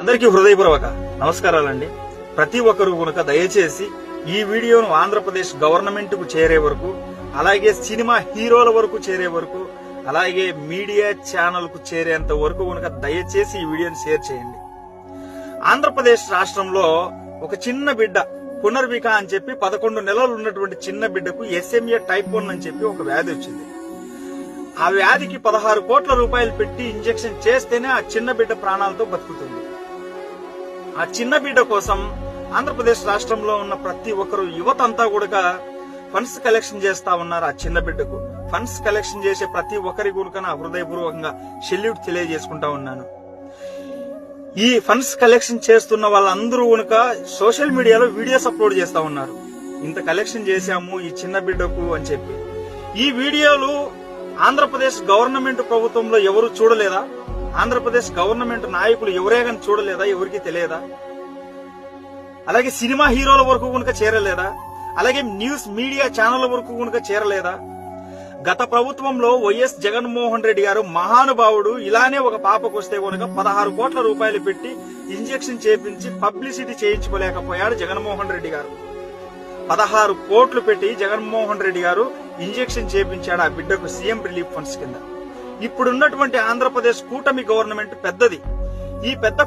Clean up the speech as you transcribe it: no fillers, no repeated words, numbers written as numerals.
అందరికీ హృదయపూర్వక నమస్కారాలండి. ప్రతి ఒక్కరూ కనుక దయచేసి ఈ వీడియోను ఆంధ్రప్రదేశ్ గవర్నమెంట్ కు చేరే వరకు, అలాగే సినిమా హీరోల వరకు చేరే వరకు, అలాగే మీడియా ఛానల్ కు చేరేంత వరకు కనుక దయచేసి ఈ వీడియోని షేర్ చేయండి. ఆంధ్రప్రదేశ్ రాష్ట్రంలో ఒక చిన్న బిడ్డ పునర్విక అని చెప్పి 11 నెలలు ఉన్నటువంటి చిన్న బిడ్డకు SMA type 1 అని చెప్పి ఒక వ్యాధి వచ్చింది. ఆ వ్యాధికి 16 కోట్ల రూపాయలు పెట్టి ఇంజెక్షన్ చేస్తేనే ఆ చిన్న బిడ్డ ప్రాణాలతో బతుకుతుంది. ఆ చిన్న బిడ్డ కోసం ఆంధ్రప్రదేశ్ రాష్ట్రంలో ఉన్న ప్రతి ఒక్కరు యువత అంతా కూడా ఫండ్స్ కలెక్షన్ చేస్తా ఉన్నారు. ఆ చిన్న బిడ్డకు ఫండ్స్ కలెక్షన్ చేసే ప్రతి ఒక్కరి కూడా నా హృదయపూర్వకంగా సెల్యూట్ తెలియజేసుకుంటా ఉన్నాను. ఈ ఫండ్స్ కలెక్షన్ చేస్తున్న వాళ్ళందరూ కనుక సోషల్ మీడియాలో వీడియోస్ అప్లోడ్ చేస్తా ఉన్నారు. ఇంత కలెక్షన్ చేశాము ఈ చిన్న బిడ్డకు అని చెప్పి. ఈ వీడియోలు ఆంధ్రప్రదేశ్ గవర్నమెంట్ ప్రభుత్వంలో ఎవరు చూడలేదా? ఆంధ్రప్రదేశ్ గవర్నమెంట్ నాయకులు ఎవరే కానీ చూడలేదా? ఎవరికి తెలియదా? అలాగే సినిమా హీరోల వరకు కనుక చేరలేదా? అలాగే న్యూస్ మీడియా ఛానల్ వరకు కనుక చేరలేదా? గత ప్రభుత్వంలో వైఎస్ జగన్మోహన్ రెడ్డి గారు మహానుభావుడు ఇలానే ఒక పాపకు వస్తే కనుక 16 కోట్ల రూపాయలు పెట్టి ఇంజెక్షన్ చేపించి పబ్లిసిటీ చేయించుకోలేకపోయాడు జగన్మోహన్ రెడ్డి గారు. 16 కోట్లు పెట్టి జగన్మోహన్ రెడ్డి గారు ఇంజెక్షన్ చేపించాడు ఆ బిడ్డకు సీఎం రిలీఫ్ ఫండ్స్ కింద. ఇప్పుడున్నటువంటి ఆంధ్రప్రదేశ్ కూటమి గవర్నమెంట్ పెద్దది. ఈ పెద్ద